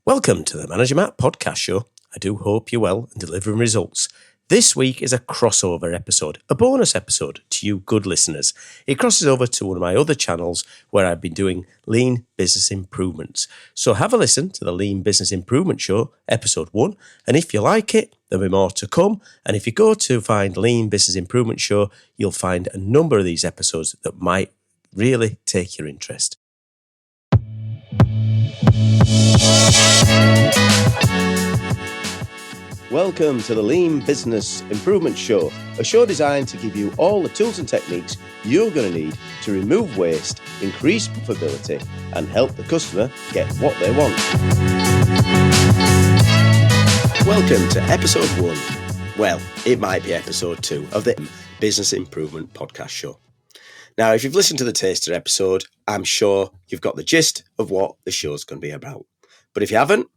Welcome to the Manager Matt podcast show. I do hope you're well and delivering results. This week is a crossover episode, a bonus episode to you good listeners. It crosses over to one of my other channels where I've been doing lean business improvements. So have a listen to the Lean Business Improvement Show, episode 1. And if you like it, there'll be more to come. And if you go to find Lean Business Improvement Show, you'll find a number of these episodes that might really take your interest. Welcome to the Lean Business Improvement Show, a show designed to give you all the tools and techniques you're going to need to remove waste, increase profitability, and help the customer get what they want. Welcome to episode 1. Well, it might be episode 2 of the Business Improvement Podcast Show. Now, if you've listened to the taster episode, I'm sure you've got the gist of what the show's going to be about. But if you haven't,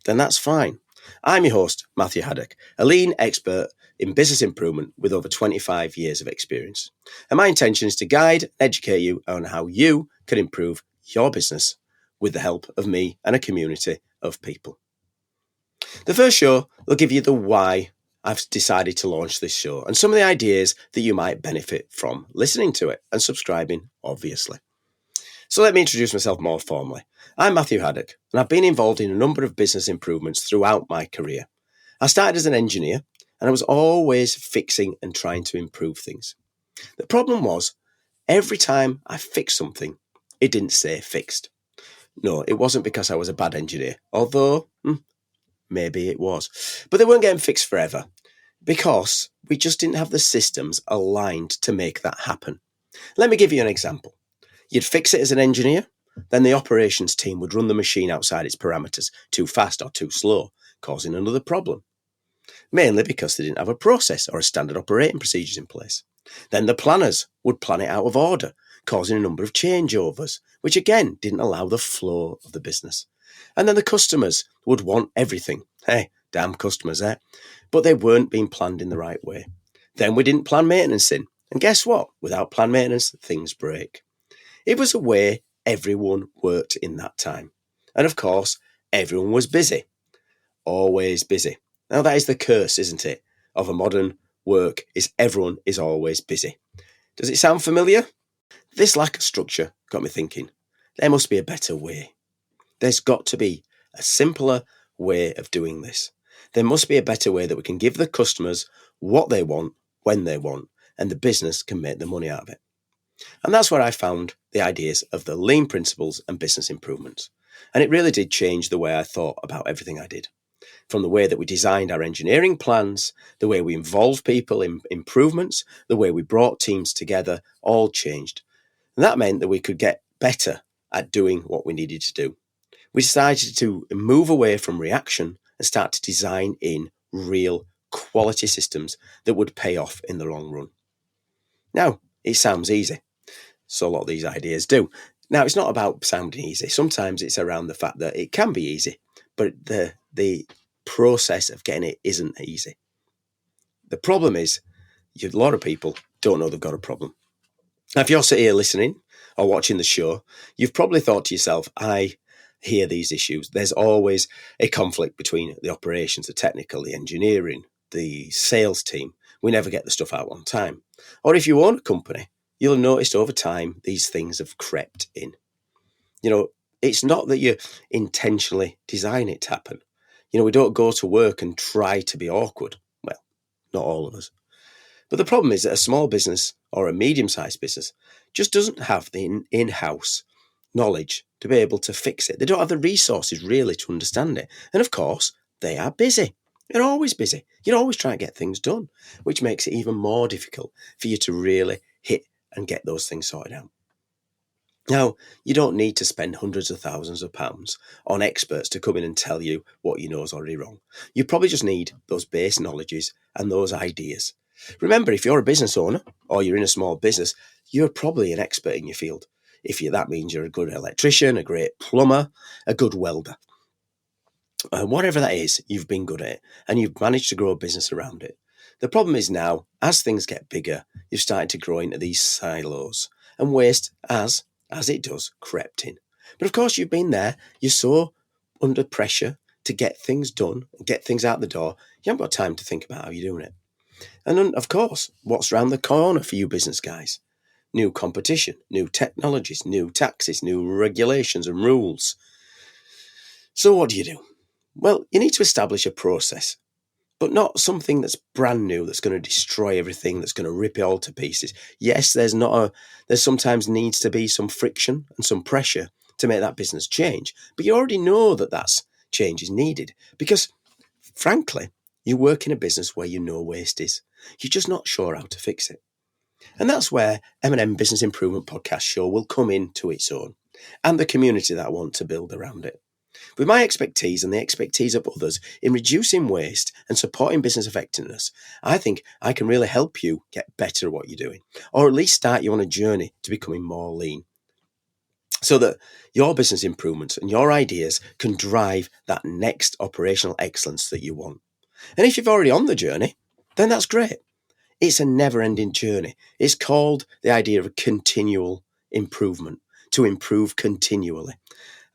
then that's fine. I'm your host, Matthew Haddock, a lean expert in business improvement with over 25 years of experience. And my intention is to guide and educate you on how you can improve your business with the help of me and a community of people. The first show will give you the why I've decided to launch this show and some of the ideas that you might benefit from listening to it and subscribing, obviously. So let me introduce myself more formally. I'm Matthew Haddock, and I've been involved in a number of business improvements throughout my career. I started as an engineer, and I was always fixing and trying to improve things. The problem was, every time I fixed something, it didn't stay fixed. No, it wasn't because I was a bad engineer, although maybe it was. But they weren't getting fixed forever, because we just didn't have the systems aligned to make that happen. Let me give you an example. You'd fix it as an engineer, then the operations team would run the machine outside its parameters, too fast or too slow, causing another problem. Mainly because they didn't have a process or a standard operating procedures in place. Then the planners would plan it out of order, causing a number of changeovers, which again didn't allow the flow of the business. And then the customers would want everything. Hey, damn customers, eh? But they weren't being planned in the right way. Then we didn't plan maintenance in. And guess what? Without planned maintenance, things break. It was a way everyone worked in that time. And of course, everyone was busy. Always busy. Now that is the curse, isn't it, of a modern work, is everyone is always busy. Does it sound familiar? This lack of structure got me thinking, there must be a better way. There's got to be a simpler way of doing this. There must be a better way that we can give the customers what they want, when they want, and the business can make the money out of it. And that's where I found the ideas of the lean principles and business improvements. And it really did change the way I thought about everything I did. From the way that we designed our engineering plans, the way we involved people in improvements, the way we brought teams together, all changed. And that meant that we could get better at doing what we needed to do. We decided to move away from reaction and start to design in real quality systems that would pay off in the long run. Now, it sounds easy. So a lot of these ideas do. Now, it's not about sounding easy. Sometimes it's around the fact that it can be easy, but the process of getting it isn't easy. The problem is, a lot of people don't know they've got a problem. Now, if you're sitting here listening or watching the show, you've probably thought to yourself, I hear these issues. There's always a conflict between the operations, the technical, the engineering, the sales team. We never get the stuff out on time. Or if you own a company, you'll have noticed over time these things have crept in. You know, it's not that you intentionally design it to happen. You know, we don't go to work and try to be awkward. Well, not all of us. But the problem is that a small business or a medium-sized business just doesn't have the in-house knowledge to be able to fix it. They don't have the resources really to understand it. And of course, they are busy. You're always busy. You're always trying to get things done, which makes it even more difficult for you to really hit and get those things sorted out. Now, you don't need to spend hundreds of thousands of pounds on experts to come in and tell you what you know is already wrong. You probably just need those base knowledges and those ideas. Remember, if you're a business owner or you're in a small business, you're probably an expert in your field. That means you're a good electrician, a great plumber, a good welder. Whatever that is, you've been good at it and you've managed to grow a business around it. The problem is now, as things get bigger, you've started to grow into these silos and waste, as it does, crept in. But of course, you've been there. You saw under pressure to get things done, get things out the door, you haven't got time to think about how you're doing it. And then, of course, what's round the corner for you business guys? New competition, new technologies, new taxes, new regulations and rules. So what do? Well, you need to establish a process, but not something that's brand new, that's going to destroy everything, that's going to rip it all to pieces. Yes, there sometimes needs to be some friction and some pressure to make that business change, but you already know that change is needed because, frankly, you work in a business where you know waste is. You're just not sure how to fix it. And that's where M&M Business Improvement Podcast Show will come into its own, and the community that I want to build around it. With my expertise and the expertise of others in reducing waste and supporting business effectiveness, I think I can really help you get better at what you're doing, or at least start you on a journey to becoming more lean, so that your business improvements and your ideas can drive that next operational excellence that you want. And if you're already on the journey, then that's great. It's a never-ending journey. It's called the idea of continual improvement, to improve continually.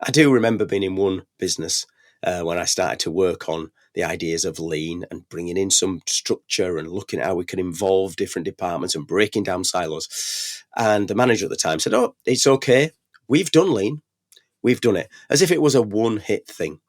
I do remember being in one business when I started to work on the ideas of lean and bringing in some structure and looking at how we could involve different departments and breaking down silos. And the manager at the time said, "Oh, it's okay. We've done lean. We've done it," as if it was a one-hit thing.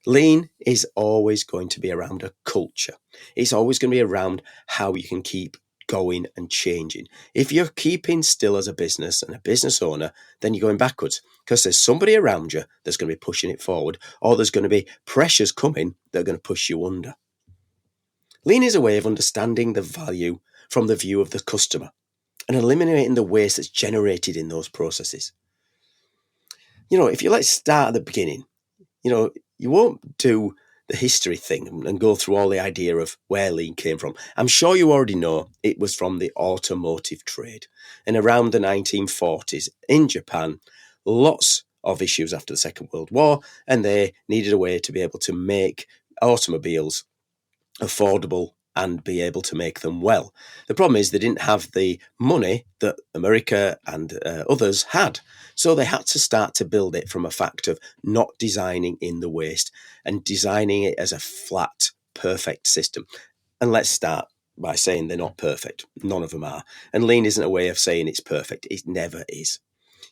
Lean is always going to be around a culture. It's always going to be around how you can keep going and changing. If you're keeping still as a business and a business owner, then you're going backwards because there's somebody around you that's going to be pushing it forward, or there's going to be pressures coming that are going to push you under. Lean is a way of understanding the value from the view of the customer and eliminating the waste that's generated in those processes. If you let's start at the beginning, you won't do the history thing and go through all the idea of where lean came from. I'm sure you already know it was from the automotive trade. And around the 1940s in Japan, lots of issues after the Second World War, and they needed a way to be able to make automobiles affordable and be able to make them well. The problem is they didn't have the money that America and others had. So they had to start to build it from a fact of not designing in the waste and designing it as a flat, perfect system. And let's start by saying they're not perfect. None of them are. And lean isn't a way of saying it's perfect. It never is.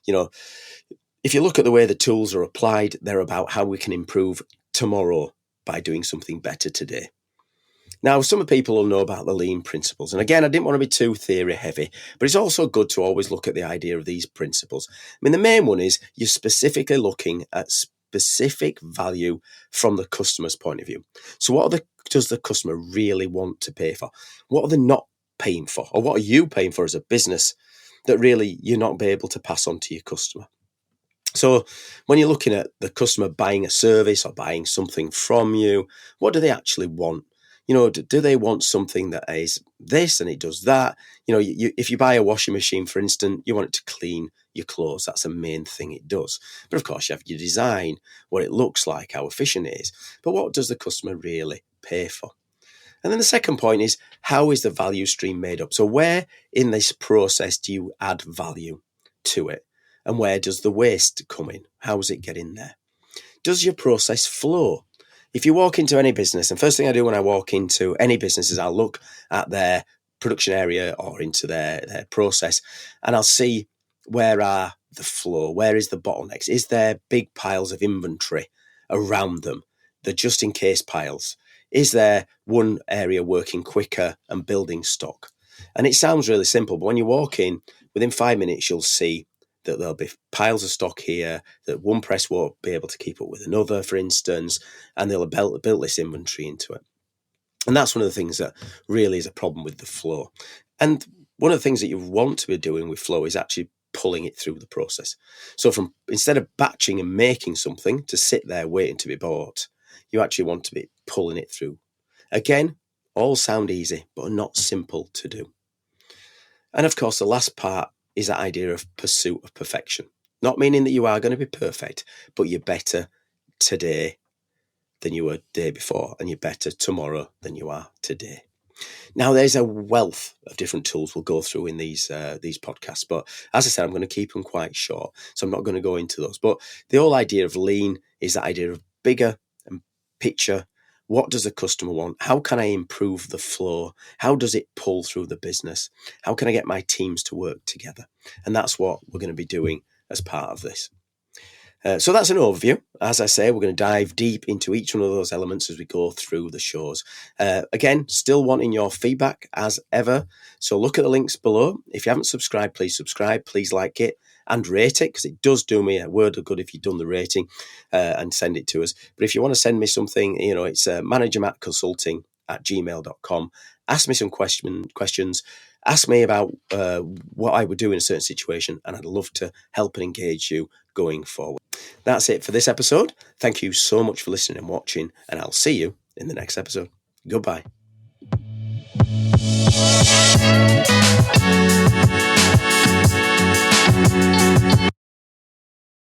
If you look at the way the tools are applied, they're about how we can improve tomorrow by doing something better today. Now, some people will know about the lean principles. And again, I didn't want to be too theory heavy, but it's also good to always look at the idea of these principles. The main one is you're specifically looking at specific value from the customer's point of view. So what does the customer really want to pay for? What are they not paying for? Or what are you paying for as a business that really you're not be able to pass on to your customer? So when you're looking at the customer buying a service or buying something from you, what do they actually want? Do they want something that is this and it does that? If you buy a washing machine, for instance, you want it to clean your clothes. That's the main thing it does. But of course, you have your design, what it looks like, how efficient it is. But what does the customer really pay for? And then the second point is, how is the value stream made up? So where in this process do you add value to it? And where does the waste come in? How does it get in there? Does your process flow? If you walk into any business, and first thing I do when I walk into any business is I'll look at their production area or into their process, and I'll see where are the flow, where is the bottlenecks? Is there big piles of inventory around them, the just in case piles? Is there one area working quicker and building stock? And it sounds really simple, but when you walk in, within 5 minutes, you'll see that there'll be piles of stock here, that one press won't be able to keep up with another, for instance, and they'll have built this inventory into it. And that's one of the things that really is a problem with the flow. And one of the things that you want to be doing with flow is actually pulling it through the process. So instead of batching and making something to sit there waiting to be bought, you actually want to be pulling it through. Again, all sound easy, but are not simple to do. And of course, the last part is that idea of pursuit of perfection. Not meaning that you are going to be perfect, but you're better today than you were the day before, and you're better tomorrow than you are today. Now, there's a wealth of different tools we'll go through in these podcasts, but as I said, I'm going to keep them quite short, so I'm not going to go into those. But the whole idea of lean is that idea of bigger and picture. What does the customer want? How can I improve the flow? How does it pull through the business? How can I get my teams to work together? And that's what we're going to be doing as part of this. So that's an overview. As I say, we're going to dive deep into each one of those elements as we go through the shows. Again, still wanting your feedback as ever. So look at the links below. If you haven't subscribed, please subscribe. Please like it and rate it, because it does do me a word of good if you've done the rating and send it to us. But if you want to send me something, it's managermattconsulting@gmail.com. Ask me some questions. Ask me about what I would do in a certain situation, and I'd love to help and engage you going forward. That's it for this episode. Thank you so much for listening and watching, and I'll see you in the next episode. Goodbye.